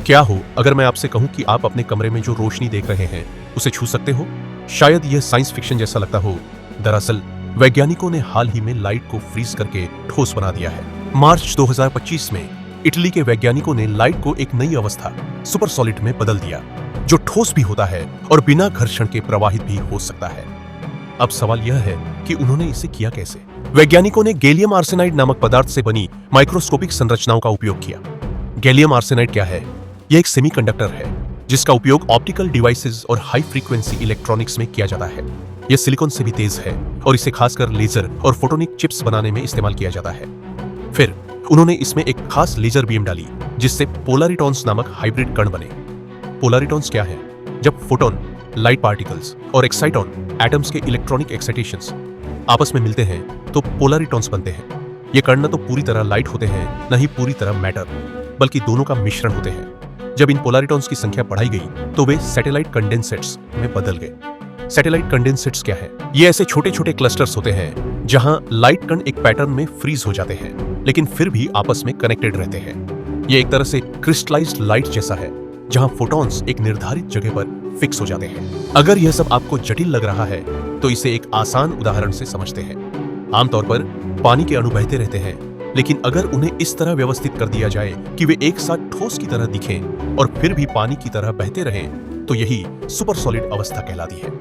क्या हो अगर मैं आपसे कहूं कि आप अपने कमरे में जो रोशनी देख रहे हैं उसे छू सकते हो? शायद यह साइंस फिक्शन जैसा लगता हो। दरअसल वैज्ञानिकों ने हाल ही में लाइट को फ्रीज करके ठोस बना दिया है। मार्च 2025 में इटली के वैज्ञानिकों ने लाइट को एक नई अवस्था सुपर सॉलिड में बदल दिया, जो ठोस भी होता है और बिना घर्षण के प्रवाहित भी हो सकता है। अब सवाल यह है कि उन्होंने इसे किया कैसे? वैज्ञानिकों ने गैलियम आर्सेनाइड नामक पदार्थ से बनी माइक्रोस्कोपिक संरचनाओं का उपयोग किया। गैलियम आर्सेनाइड क्या है? यह एक सेमीकंडक्टर है जिसका उपयोग ऑप्टिकल डिवाइसेस और हाई फ्रीक्वेंसी इलेक्ट्रॉनिक्स में किया जाता है। यह सिलिकॉन से भी तेज है और इसे खासकर लेजर और फोटोनिक चिप्स बनाने में इस्तेमाल किया जाता है। फिर उन्होंने इसमें एक खास लेजर बीम डाली जिससे पोलारिटॉन्स नामक हाइब्रिड कण बने। पोलारिटॉन्स क्या है? जब फोटोन, लाइट पार्टिकल्स और एक्साइटॉन, एटम्स के इलेक्ट्रॉनिक एक्साइटेशंस आपस में मिलते हैं तो पोलारिटॉन्स बनते हैं। ये कण न तो पूरी तरह लाइट होते हैं न ही पूरी तरह मैटर, बल्कि दोनों का मिश्रण होते हैं। जब इन पोलारिटॉन्स की संख्या बढ़ाई गई तो वे सैटेलाइट कंडेंसेट्स में बदल गए। सैटेलाइट कंडेंसेट्स क्या है? ये ऐसे छोटे छोटे क्लस्टर्स होते हैं जहां लाइट कण एक पैटर्न में फ्रीज हो जाते हैं लेकिन फिर भी आपस में कनेक्टेड रहते हैं। ये एक तरह से क्रिस्टलाइज्ड लाइट जैसा है जहां फोटॉन्स एक निर्धारित जगह पर फिक्स हो जाते हैं। अगर यह सब आपको जटिल लग रहा है तो इसे एक आसान उदाहरण से समझते हैं। आमतौर पर पानी के अणु बहते रहते हैं, लेकिन अगर उन्हें इस तरह व्यवस्थित कर दिया जाए कि वे एक साथ ठोस की तरह दिखें और फिर भी पानी की तरह बहते रहें तो यही सुपर सॉलिड अवस्था कहलाती है।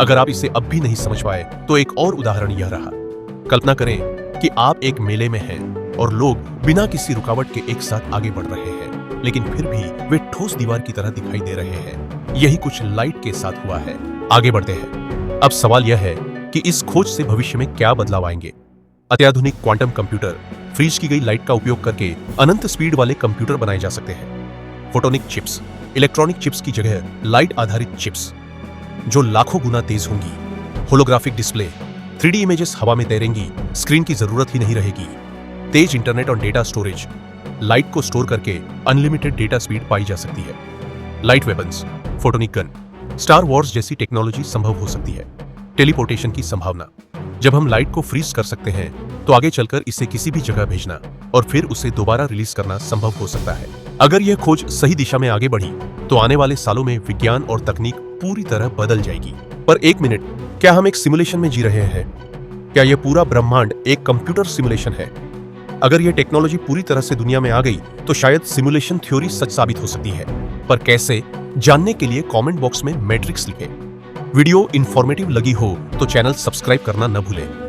अगर आप इसे अब भी नहीं समझ पाए तो एक और उदाहरण यह रहा। कल्पना करें कि आप एक मेले में हैं और लोग बिना किसी रुकावट के एक साथ आगे बढ़ रहे हैं, लेकिन फिर भी वे ठोस दीवार की तरह दिखाई दे रहे हैं। यही कुछ लाइट के साथ हुआ है। आगे बढ़ते हैं। अब सवाल यह है कि इस खोज से भविष्य में क्या बदलाव आएंगे? अत्याधुनिक क्वांटम कंप्यूटर, फ्रीज की गई लाइट का उपयोग करके अनंत स्पीड वाले कंप्यूटर बनाए जा सकते हैं। फोटोनिक चिप्स, इलेक्ट्रॉनिक चिप्स की जगह लाइट आधारित चिप्स जो लाखों गुना तेज होंगी। होलोग्राफिक डिस्प्ले, 3D इमेजेस हवा में तैरेंगी, स्क्रीन की जरूरत ही नहीं रहेगी। तेज इंटरनेट और डेटा स्टोरेज, लाइट को स्टोर करके अनलिमिटेड डेटा स्पीड पाई जा सकती है। Light weapons, photonic gun, star Wars जैसी टेक्नोलॉजी संभव हो सकती है। टेलीपोर्टेशन की संभावना, जब हम लाइट को फ्रीज कर सकते हैं तो आगे चलकर इसे किसी भी जगह भेजना और फिर उसे दोबारा रिलीज करना संभव हो सकता है। अगर यह खोज सही दिशा में आगे बढ़ी तो आने वाले सालों में विज्ञान और तकनीक पूरी तरह बदल जाएगी। पर एक मिनट, क्या हम एक सिमुलेशन में जी रहे हैं? क्या यह पूरा ब्रह्मांड एक कंप्यूटर सिमुलेशन है? अगर यह टेक्नोलॉजी पूरी तरह से दुनिया में आ गई तो शायद सिमुलेशन थ्योरी सच साबित हो सकती है। पर कैसे, जानने के लिए कमेंट बॉक्स में मैट्रिक्स लिखें। वीडियो इंफॉर्मेटिव लगी हो तो चैनल सब्सक्राइब करना न भूलें।